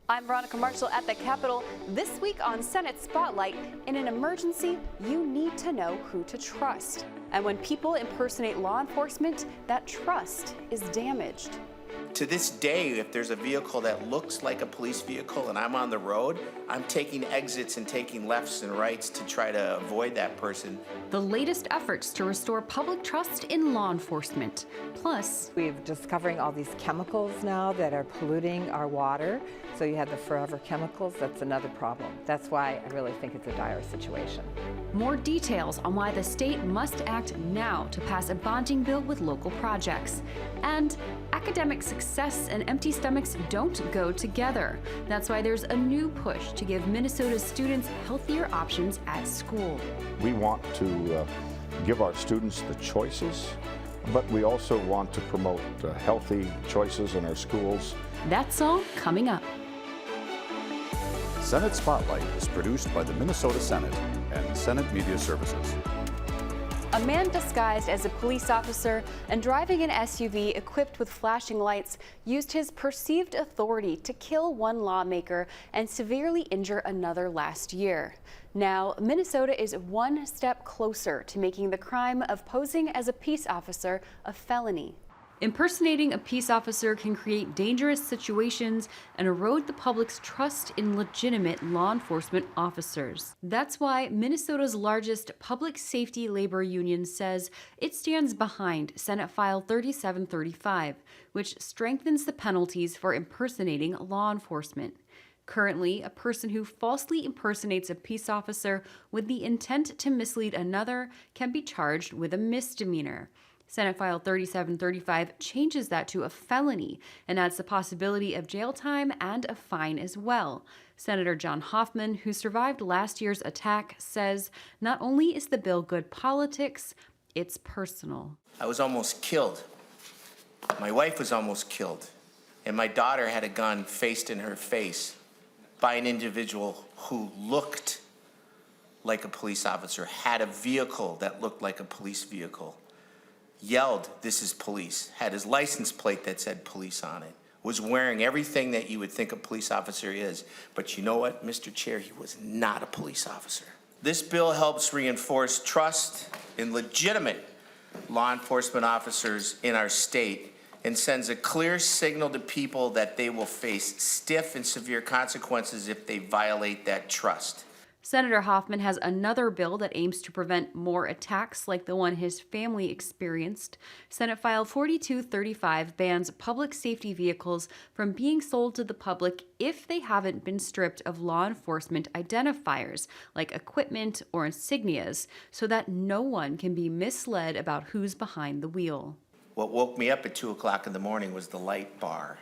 I'm Veronica Marshall at the Capitol. This week on Senate Spotlight, in an emergency, you need to know who to trust. And when people impersonate law enforcement, that trust is damaged. To this day, if there's a vehicle that looks like a police vehicle and I'm on the road, I'm taking exits and taking lefts and rights to try to avoid that person. The latest efforts to restore public trust in law enforcement. Plus, we're discovering all these chemicals now that are polluting our water. So you have the forever chemicals, that's another problem. That's why I really think it's a dire situation. More details on why the state must act now to pass a bonding bill with local projects. And academic success and empty stomachs don't go together. That's why there's a new push to give Minnesota's students healthier options at school. We want to give our students the choices, but we also want to promote healthy choices in our schools. That's all coming up. Senate Spotlight is produced by the Minnesota Senate and Senate Media Services. A man disguised as a police officer and driving an SUV equipped with flashing lights used his perceived authority to kill one lawmaker and severely injure another last year. Now, Minnesota is one step closer to making the crime of posing as a peace officer a felony. Impersonating a peace officer can create dangerous situations and erode the public's trust in legitimate law enforcement officers. That's why Minnesota's largest public safety labor union says it stands behind Senate File 3735, which strengthens the penalties for impersonating law enforcement. Currently, a person who falsely impersonates a peace officer with the intent to mislead another can be charged with a misdemeanor. Senate File 3735 changes that to a felony and adds the possibility of jail time and a fine as well. Senator John Hoffman, who survived last year's attack, says not only is the bill good politics, it's personal. I was almost killed. My wife was almost killed. And my daughter had a gun faced in her face by an individual who looked like a police officer, had a vehicle that looked like a police vehicle, yelled, "This is police," had his license plate that said police on it, was wearing everything that you would think a police officer is. But you know what, Mr. Chair, he was not a police officer. This bill helps reinforce trust in legitimate law enforcement officers in our state and sends a clear signal to people that they will face stiff and severe consequences if they violate that trust. Senator Hoffman has another bill that aims to prevent more attacks like the one his family experienced. Senate File 4235 bans public safety vehicles from being sold to the public if they haven't been stripped of law enforcement identifiers, like equipment or insignias, so that no one can be misled about who's behind the wheel. What woke me up at 2 o'clock in the morning was the light bar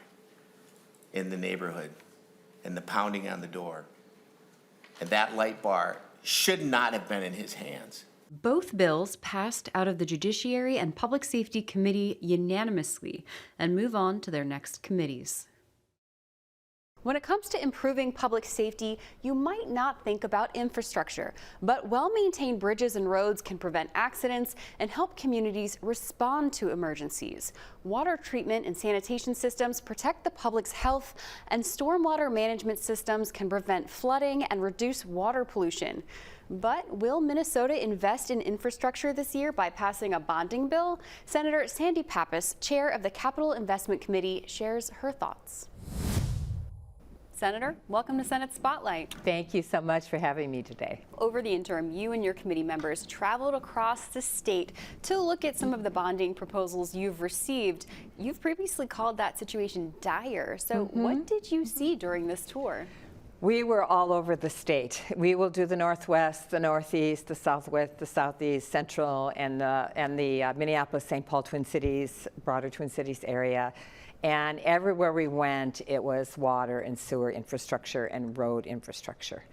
in the neighborhood and the pounding on the door. And that light bar should not have been in his hands. Both bills passed out of the Judiciary and Public Safety Committee unanimously and move on to their next committees. When it comes to improving public safety, you might not think about infrastructure, but well-maintained bridges and roads can prevent accidents and help communities respond to emergencies. Water treatment and sanitation systems protect the public's health, and stormwater management systems can prevent flooding and reduce water pollution. But will Minnesota invest in infrastructure this year by passing a bonding bill? Senator Sandy Pappas, chair of the Capital Investment Committee, shares her thoughts. Senator, welcome to Senate Spotlight. Thank you so much for having me today. Over the interim, you and your committee members traveled across the state to look at some of the bonding proposals you've received. You've previously called that situation dire. So what did you see during this tour? We were all over the state. We will do the Northwest, the Northeast, the Southwest, the Southeast, Central, and the Minneapolis-Saint Paul Twin Cities, broader Twin Cities area. And everywhere we went, it was water and sewer infrastructure and road infrastructure.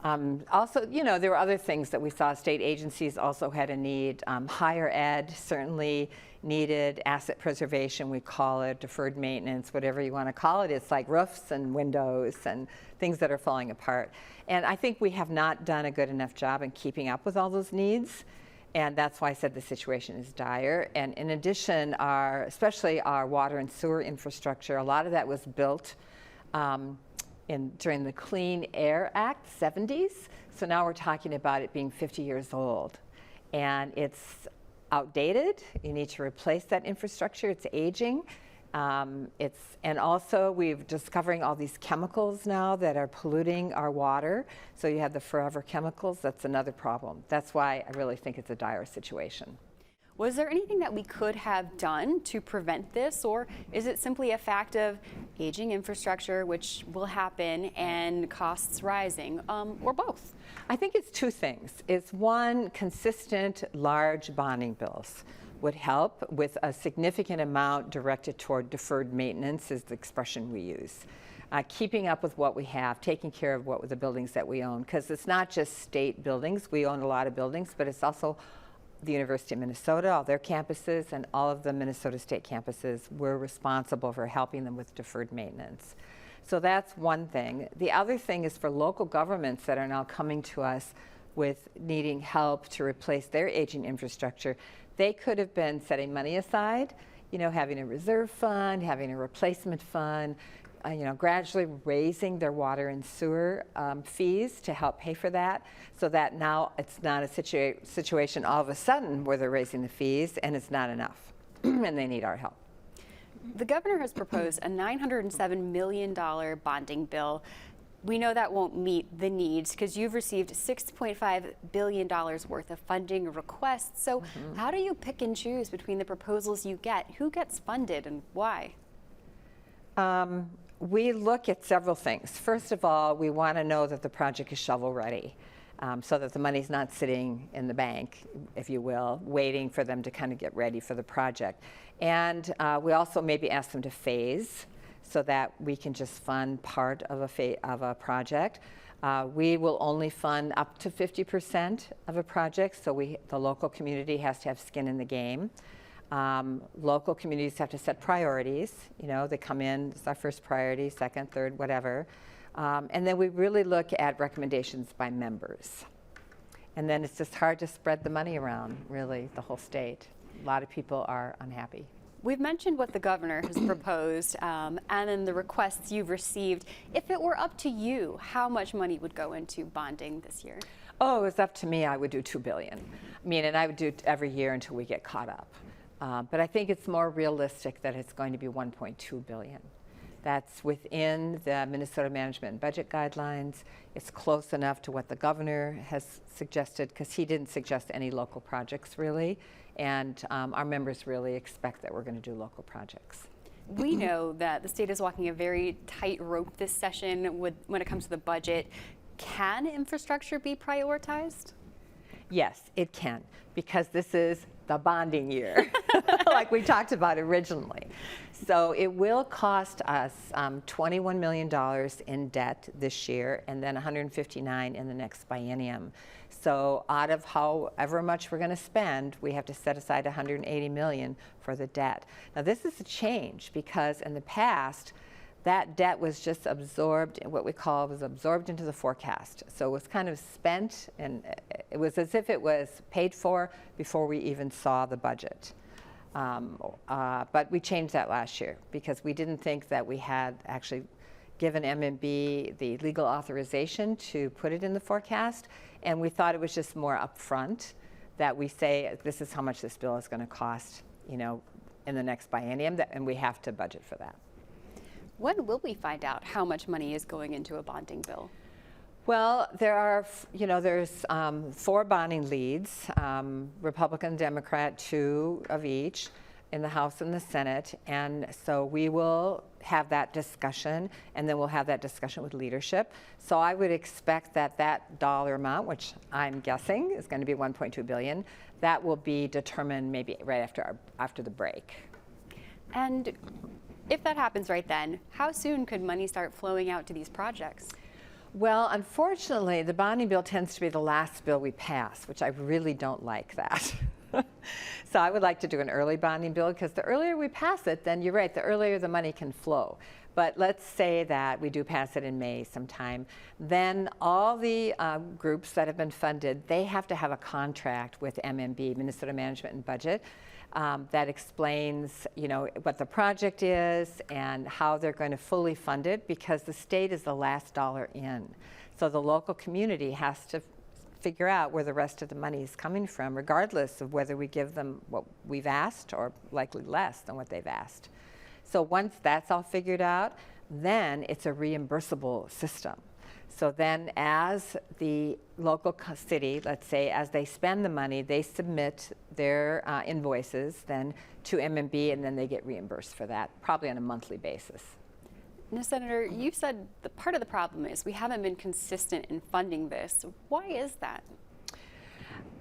Also, you know, there were other things that we saw. State agencies also had a need. Higher ed certainly needed asset preservation, we call it, deferred maintenance, whatever you want to call it. It's like roofs and windows and things that are falling apart. And I think we have not done a good enough job in keeping up with all those needs. And that's why I said the situation is dire. And in addition, especially our water and sewer infrastructure, a lot of that was built during the Clean Air Act, 70s. So now we're talking about it being 50 years old. And it's outdated. You need to replace that infrastructure. It's aging. And also we're discovering all these chemicals now that are polluting our water. So you have the forever chemicals. That's another problem. That's why I really think it's a dire situation. Was there anything that we could have done to prevent this, or is it simply a fact of aging infrastructure, which will happen, and costs rising, or both? I think it's two things. It's one, consistent large bonding bills would help, with a significant amount directed toward deferred maintenance is the expression we use. Keeping up with what we have, taking care of the buildings that we own, because it's not just state buildings. We own a lot of buildings, but it's also the University of Minnesota, all their campuses, and all of the Minnesota State campuses. We're responsible for helping them with deferred maintenance. So that's one thing. The other thing is for local governments that are now coming to us with needing help to replace their aging infrastructure. They could have been setting money aside, having a reserve fund, having a replacement fund, gradually raising their water and sewer fees to help pay for that, so that now it's not a situation all of a sudden where they're raising the fees and it's not enough and they need our help. The governor has proposed a $907 million bonding bill. We know that won't meet the needs because you've received $6.5 billion worth of funding requests. So how do you pick and choose between the proposals you get? Who gets funded and why? We look at several things. First of all, we want to know that the project is shovel ready, so that the money's not sitting in the bank, if you will, waiting for them to kind of get ready for the project. And we also maybe ask them to phase so that we can just fund part of a project. We will only fund up to 50% of a project, so the local community has to have skin in the game. Local communities have to set priorities. They come in, it's our first priority, second, third, whatever. And then we really look at recommendations by members. And then it's just hard to spread the money around, really, the whole state. A lot of people are unhappy. We've mentioned what the governor has proposed and then the requests you've received. If it were up to you, how much money would go into bonding this year? Oh, it was up to me, I would do $2 billion. And I would do it every year until we get caught up. But I think it's more realistic that it's going to be $1.2 billion. That's within the Minnesota Management and Budget Guidelines. It's close enough to what the governor has suggested, because he didn't suggest any local projects really. And our members really expect that we're going to do local projects. We know that the state is walking a very tight rope this session when it comes to the budget. Can infrastructure be prioritized? Yes, it can, because this is the bonding year, like we talked about originally. So it will cost us $21 million in debt this year, and then $159 in the next biennium. So out of however much we're going to spend, we have to set aside $180 million for the debt. Now this is a change, because in the past, that debt was just absorbed, what we call was absorbed into the forecast. So it was kind of spent, and it was as if it was paid for before we even saw the budget. But we changed that last year because we didn't think that we had actually given MMB the legal authorization to put it in the forecast, and we thought it was just more upfront that we say this is how much this bill is going to cost, in the next biennium, and we have to budget for that. When will we find out how much money is going into a bonding bill? Well, there's 4 bonding leads, Republican, Democrat, 2 of each in the House and the Senate. And so we will have that discussion, and then we'll have that discussion with leadership. So I would expect that dollar amount, which I'm guessing is going to be $1.2 billion, that will be determined maybe right after the break. And if that happens right then, how soon could money start flowing out to these projects? Well, unfortunately, the bonding bill tends to be the last bill we pass, which I really don't like that. So I would like to do an early bonding bill, because the earlier we pass it, then you're right, the earlier the money can flow. But let's say that we do pass it in May sometime, then all the groups that have been funded, they have to have a contract with MMB, Minnesota Management and Budget, that explains, what the project is and how they're going to fully fund it, because the state is the last dollar in. So the local community has to figure out where the rest of the money is coming from, regardless of whether we give them what we've asked or likely less than what they've asked. So once that's all figured out, then it's a reimbursable system. So then as the local city, let's say, as they spend the money, they submit their invoices then to M&B, and then they get reimbursed for that, probably on a monthly basis. Now, Senator, you said part of the problem is we haven't been consistent in funding this. Why is that?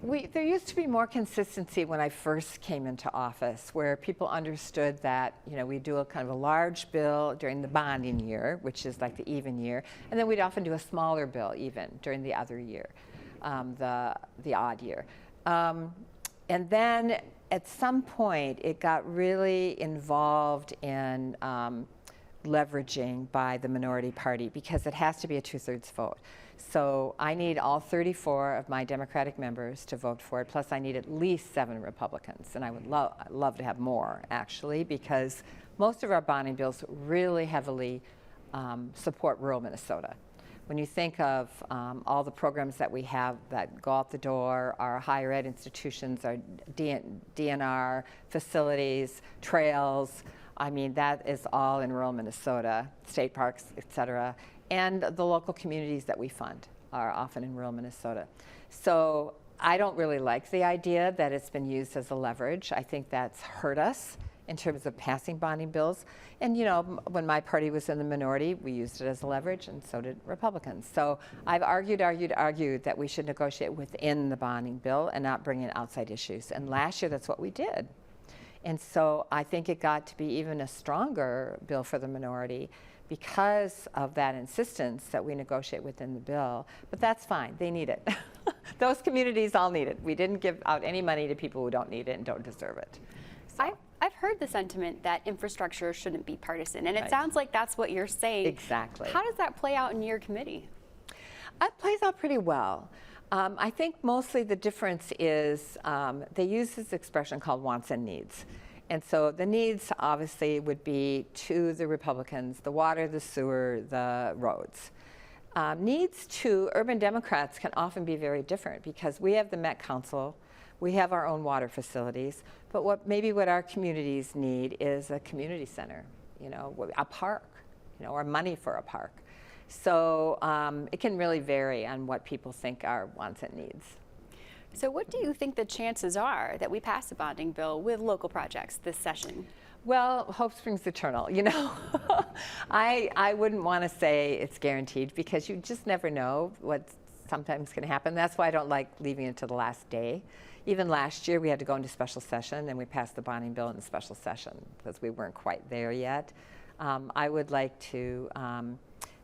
There used to be more consistency when I first came into office, where people understood that, we do a kind of a large bill during the bonding year, which is like the even year, and then we'd often do a smaller bill even during the other year, the odd year. And then at some point, it got really involved in leveraging by the minority party, because it has to be a 2/3 vote. So I need all 34 of my Democratic members to vote for it, plus I need at least 7 Republicans, and I would love to have more, actually, because most of our bonding bills really heavily support rural Minnesota. When you think of all the programs that we have that go out the door, our higher ed institutions, our DNR facilities, trails, I mean, that is all in rural Minnesota, state parks, et cetera. And the local communities that we fund are often in rural Minnesota. So I don't really like the idea that it's been used as a leverage. I think that's hurt us in terms of passing bonding bills. And when my party was in the minority, we used it as a leverage, and so did Republicans. So I've argued that we should negotiate within the bonding bill and not bring in outside issues. And last year, that's what we did. And so I think it got to be even a stronger bill for the minority because of that insistence that we negotiate within the bill. But that's fine, they need it. Those communities all need it. We didn't give out any money to people who don't need it and don't deserve it. So. I've heard the sentiment that infrastructure shouldn't be partisan, and it Right. sounds like that's what you're saying. Exactly. How does that play out in your committee? It plays out pretty well. I think mostly the difference is they use this expression called wants and needs. And so the needs obviously would be to the Republicans, the water, the sewer, the roads. Needs to urban Democrats can often be very different, because we have the Met Council, we have our own water facilities, but what our communities need is a community center, a park, or money for a park. So it can really vary on what people think are wants and needs. So what do you think the chances are that we pass a bonding bill with local projects this session? Well, hope springs eternal, I wouldn't want to say it's guaranteed, because you just never know what's sometimes can happen. That's why I don't like leaving it to the last day. Even last year, we had to go into special session, and we passed the bonding bill in the special session because we weren't quite there yet. I would like to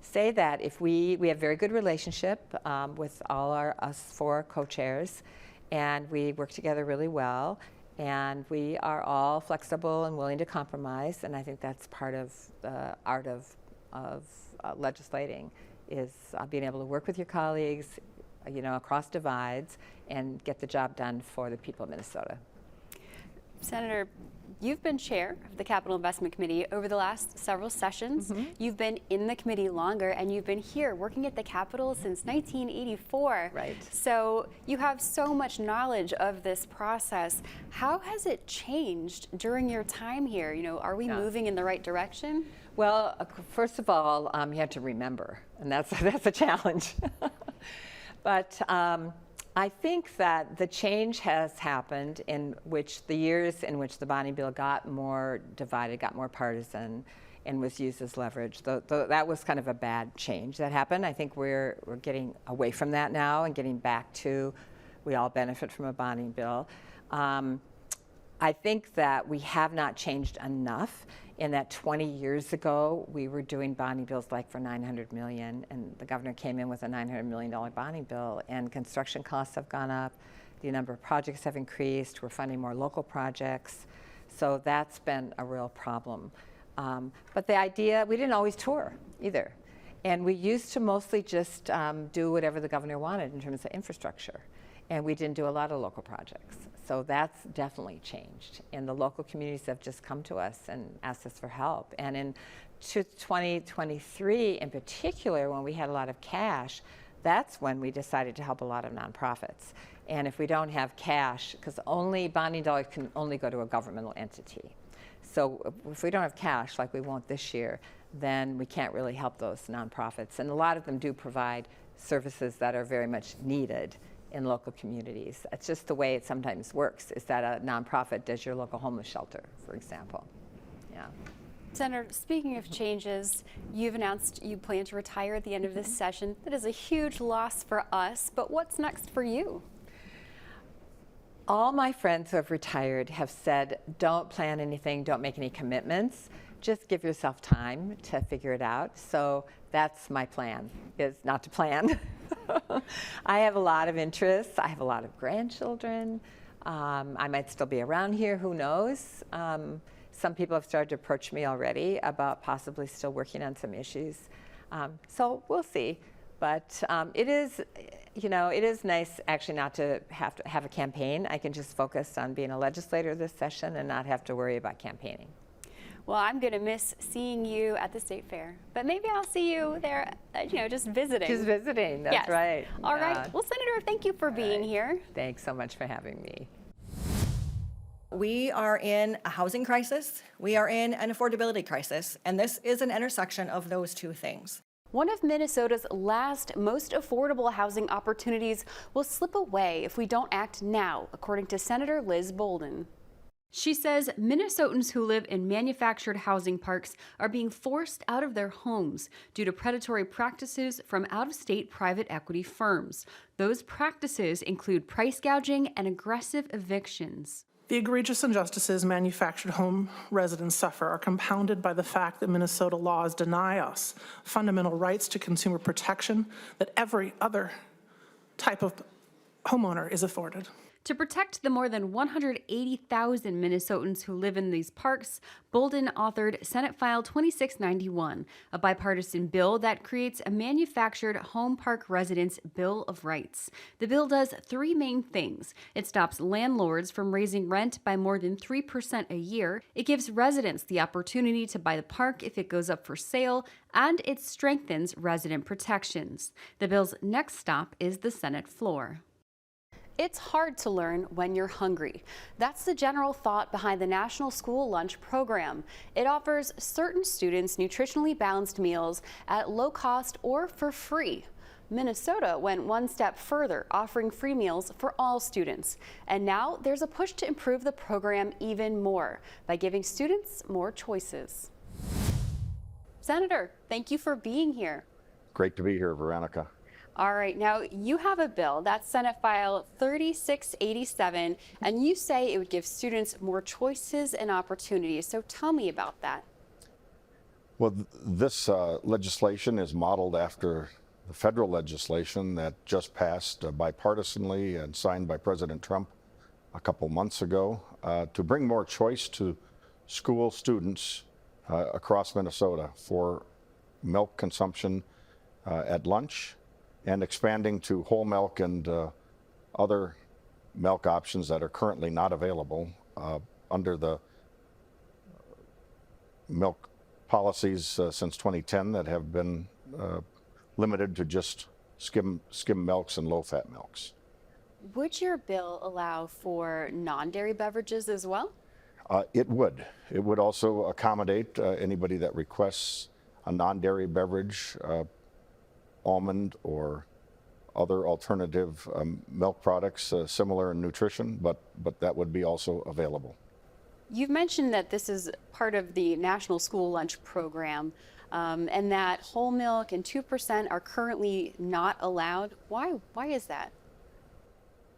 say that if we have very good relationship with all us 4 co-chairs, and we work together really well, and we are all flexible and willing to compromise, and I think that's part of the art of legislating, is being able to work with your colleagues, across divides, and get the job done for the people of Minnesota. Senator, you've been chair of the Capital Investment Committee over the last several sessions. Mm-hmm. You've been in the committee longer, and you've been here working at the Capitol since 1984. Right. So you have so much knowledge of this process. How has it changed during your time here? Are we moving in the right direction? Well, first of all, you have to remember, and that's a challenge. But I think that the change has happened in which the years in which the bonding bill got more divided, got more partisan, and was used as leverage. That was kind of a bad change that happened. I think we're getting away from that now and getting back to we all benefit from a bonding bill. I think that we have not changed enough in that 20 years ago, we were doing bonding bills like for $900 million, and the governor came in with a $900 million bonding bill, and construction costs have gone up, the number of projects have increased, we're funding more local projects, so that's been a real problem. But the idea, we didn't always tour either, and we used to mostly just do whatever the governor wanted in terms of infrastructure, and we didn't do a lot of local projects. So that's definitely changed. And the local communities have just come to us and asked us for help. And in 2023 in particular, when we had a lot of cash, that's when we decided to help a lot of nonprofits. And if we don't have cash, because only bonding dollars can only go to a governmental entity. So if we don't have cash, like we won't this year, then we can't really help those nonprofits. And a lot of them do provide services that are very much needed in local communities. It's just the way it sometimes works, is that a nonprofit does your local homeless shelter, for example. Yeah. Senator, speaking of changes, you've announced you plan to retire at the end of this session. That is a huge loss for us, but what's next for you? All my friends who have retired have said, don't plan anything, don't make any commitments. Just give yourself time to figure it out. So that's my plan, is not to plan. I have a lot of interests. I have a lot of grandchildren. I might still be around here, who knows? Some people have started to approach me already about possibly still working on some issues. So we'll see. But it is, it is nice actually not to have a campaign. I can just focus on being a legislator this session and not have to worry about campaigning. Well, I'm going to miss seeing you at the state fair, but maybe I'll see you there, just visiting. Just visiting, that's right. All right. Well, Senator, thank you for being here. Thanks so much for having me. We are in a housing crisis. We are in an affordability crisis, and this is an intersection of those two things. One of Minnesota's last most affordable housing opportunities will slip away if we don't act now, according to Senator Liz Bolden. She says Minnesotans who live in manufactured housing parks are being forced out of their homes due to predatory practices from out-of-state private equity firms. Those practices include price gouging and aggressive evictions. The egregious injustices manufactured home residents suffer are compounded by the fact that Minnesota laws deny us fundamental rights to consumer protection that every other type of homeowner is afforded. To protect the more than 180,000 Minnesotans who live in these parks, Bolden authored Senate File 2691, a bipartisan bill that creates a manufactured home park residents' Bill of Rights. The bill does three main things. It stops landlords from raising rent by more than 3% a year. It gives residents the opportunity to buy the park if it goes up for sale, and it strengthens resident protections. The bill's next stop is the Senate floor. It's hard to learn when you're hungry. That's the general thought behind the National School Lunch Program. It offers certain students nutritionally balanced meals at low cost or for free. Minnesota went one step further, offering free meals for all students. And now there's a push to improve the program even more by giving students more choices. Senator, thank you for being here. Great to be here, Veronica. All right, now you have a bill, that's Senate File 3687, and you say it would give students more choices and opportunities. So tell me about that. Well, this legislation is modeled after the federal legislation that just passed bipartisanly and signed by President Trump a couple months ago to bring more choice to school students across Minnesota for milk consumption at lunch, and expanding to whole milk and other milk options that are currently not available under the milk policies since 2010 that have been limited to just skim milks and low-fat milks. Would your bill allow for non-dairy beverages as well? It would. It would also accommodate anybody that requests a non-dairy beverage, almond or other alternative milk products similar in nutrition, but that would be also available. You've mentioned that this is part of the National School Lunch Program and that whole milk and 2% are currently not allowed. Why is that?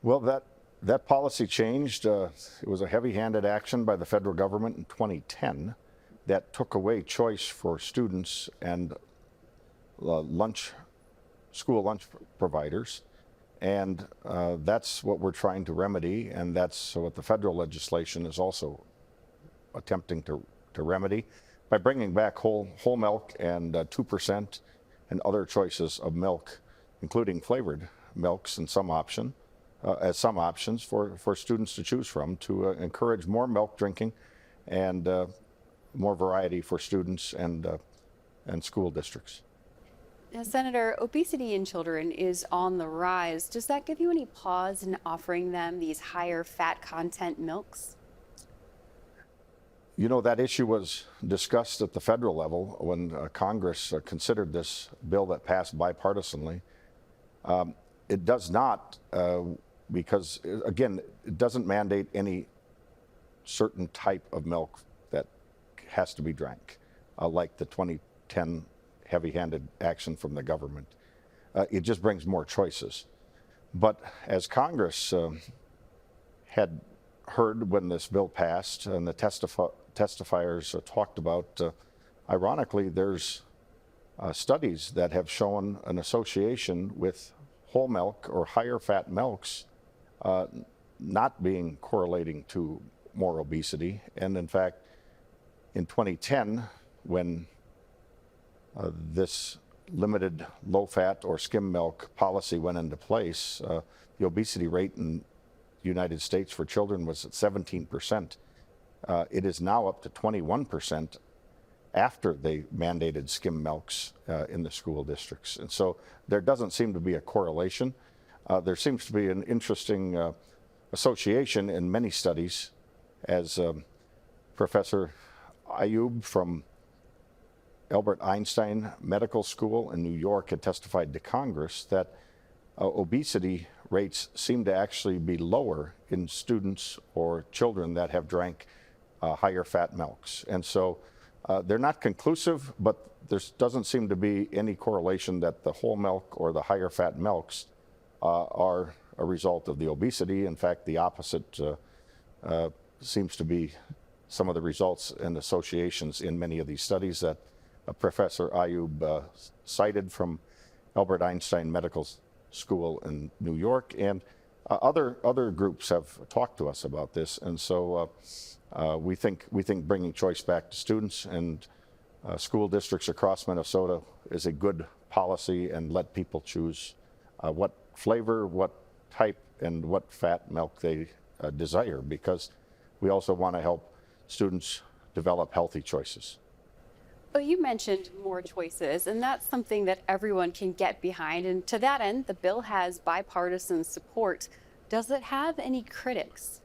Well, that policy changed. It was a heavy-handed action by the federal government in 2010 that took away choice for students and school lunch providers, and that's what we're trying to remedy, and that's what the federal legislation is also attempting to remedy by bringing back whole milk and 2% and other choices of milk, including flavored milks in some option, as some options for students to choose from to encourage more milk drinking and more variety for students and school districts. Now, Senator, obesity in children is on the rise. Does that give you any pause in offering them these higher fat content milks? You know, that issue was discussed at the federal level when Congress considered this bill that passed bipartisanly. It does not, because, again, it doesn't mandate any certain type of milk that has to be drank, like the 2010 heavy-handed action from the government. It just brings more choices. But as Congress had heard when this bill passed and the testifiers talked about, ironically, there's studies that have shown an association with whole milk or higher fat milks not being correlating to more obesity. And in fact, in 2010, when this limited low-fat or skim milk policy went into place, the obesity rate in the United States for children was at 17%. It is now up to 21% after they mandated skim milks in the school districts. And so there doesn't seem to be a correlation. There seems to be an interesting association in many studies, as Professor Ayub from Albert Einstein Medical School in New York had testified to Congress that obesity rates seem to actually be lower in students or children that have drank higher fat milks. And so they're not conclusive, but there doesn't seem to be any correlation that the whole milk or the higher fat milks are a result of the obesity. In fact, the opposite seems to be some of the results and associations in many of these studies that Professor Ayub cited from Albert Einstein Medical School in New York, and other groups have talked to us about this. And so we think bringing choice back to students and school districts across Minnesota is a good policy, and let people choose what flavor, what type, and what fat milk they desire, because we also want to help students develop healthy choices. Well, you mentioned more choices, and that's something that everyone can get behind. And to that end, the bill has bipartisan support. Does it have any critics?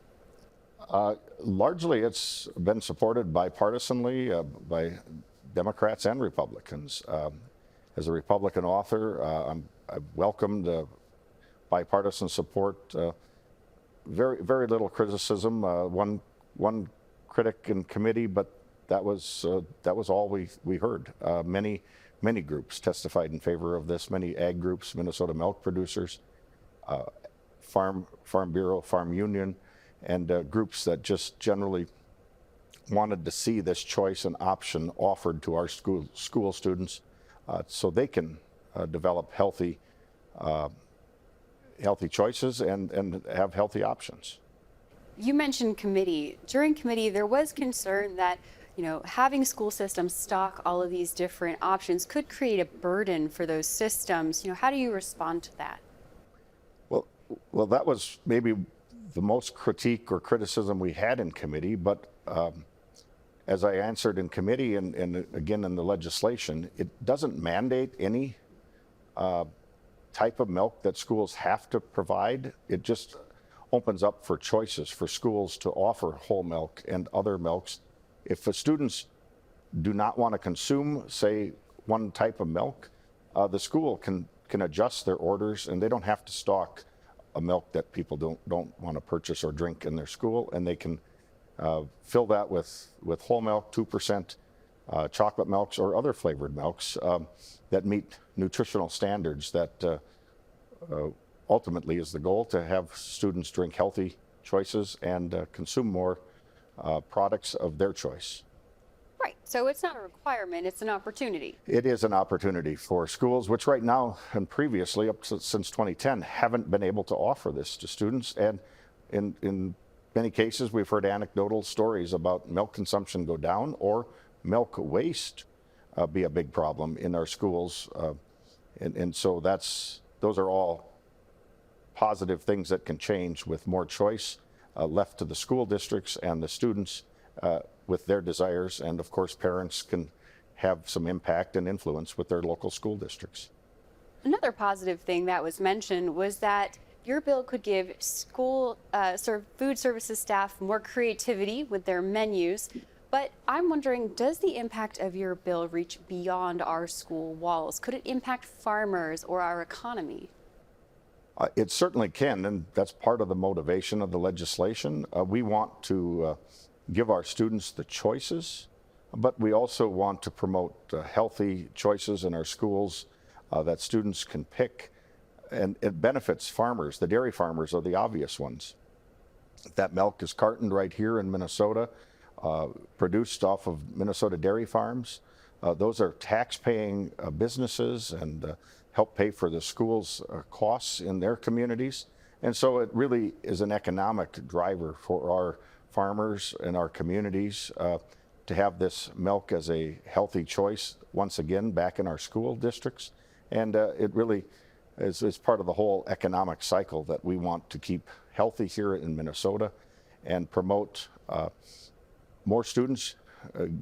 Largely, it's been supported bipartisanly by Democrats and Republicans. As a Republican author, I've welcomed bipartisan support. Very little criticism. One critic in committee, but that was all we heard. Many groups testified in favor of this. Many ag groups, Minnesota milk producers, Farm Bureau, Farm Union, and groups that just generally wanted to see this choice and option offered to our school students, so they can develop healthy choices and have healthy options. You mentioned committee. During committee, there was concern that having school systems stock all of these different options could create a burden for those systems. How do you respond to that? Well, that was maybe the most critique or criticism we had in committee, but as I answered in committee and again in the legislation, it doesn't mandate any type of milk that schools have to provide. It just opens up for choices for schools to offer whole milk and other milks. If the students do not want to consume, say, one type of milk, the school can adjust their orders, and they don't have to stock a milk that people don't want to purchase or drink in their school, and they can fill that with whole milk, 2% chocolate milks, or other flavored milks that meet nutritional standards that ultimately is the goal, to have students drink healthy choices and consume more products of their choice. Right. So it's not a requirement, it's an opportunity. It is an opportunity for schools, which right now and previously, since 2010, haven't been able to offer this to students. And in many cases, we've heard anecdotal stories about milk consumption go down or milk waste be a big problem in our schools. And so those are all positive things that can change with more choice left to the school districts and the students with their desires. And of course, parents can have some impact and influence with their local school districts. Another positive thing that was mentioned was that your bill could give school food services staff more creativity with their menus. But I'm wondering, does the impact of your bill reach beyond our school walls? Could it impact farmers or our economy? It certainly can, and that's part of the motivation of the legislation. We want to give our students the choices, but we also want to promote healthy choices in our schools that students can pick, and it benefits farmers. The dairy farmers are the obvious ones. That milk is cartoned right here in Minnesota, produced off of Minnesota dairy farms. Those are tax-paying businesses and help pay for the schools' costs in their communities. And so it really is an economic driver for our farmers and our communities to have this milk as a healthy choice, once again, back in our school districts. And it really is part of the whole economic cycle that we want to keep healthy here in Minnesota and promote more students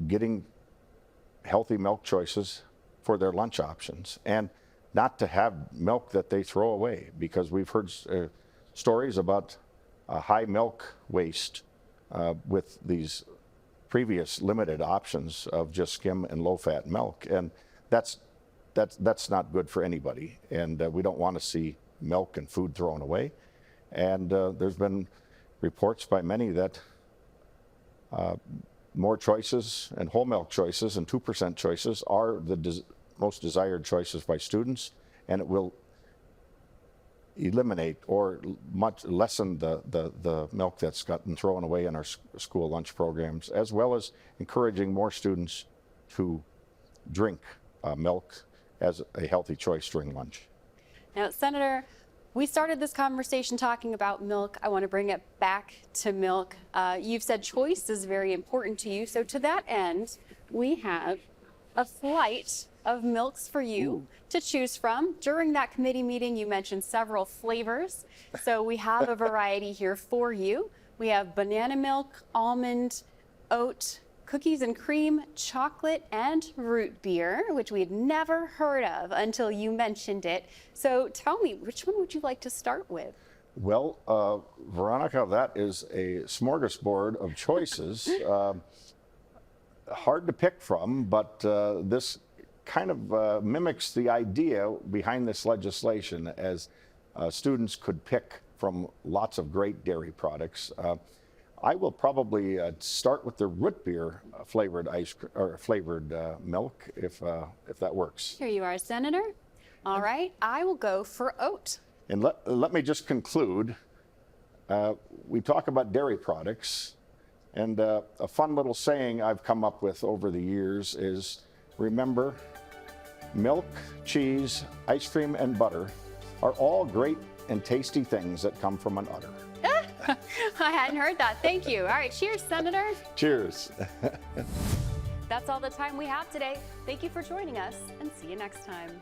getting healthy milk choices for their lunch options, and not to have milk that they throw away, because we've heard stories about high milk waste with these previous limited options of just skim and low-fat milk, and that's not good for anybody, and we don't want to see milk and food thrown away. And there's been reports by many that more choices and whole milk choices and 2% choices are the most desired choices by students, and it will eliminate or much lessen the milk that's gotten thrown away in our school lunch programs, as well as encouraging more students to drink milk as a healthy choice during lunch. Now, Senator, we started this conversation talking about milk. I want to bring it back to milk. You've said choice is very important to you. So to that end, we have a flight of milks for you to choose from. During that committee meeting, you mentioned several flavors. So we have a variety here for you. We have banana milk, almond, oat, cookies and cream, chocolate, and root beer, which we had never heard of until you mentioned it. So tell me, which one would you like to start with? Well, Veronica, that is a smorgasbord of choices. Hard to pick from, but this kind of mimics the idea behind this legislation, as students could pick from lots of great dairy products. I will probably start with the root beer flavored milk, if that works. Here you are, Senator. All right, I will go for oat. And let me just conclude. We talk about dairy products, and a fun little saying I've come up with over the years is, remember, milk, cheese, ice cream, and butter are all great and tasty things that come from an udder. I hadn't heard that. Thank you. All right, cheers, Senator. Cheers. That's all the time we have today. Thank you for joining us, and see you next time.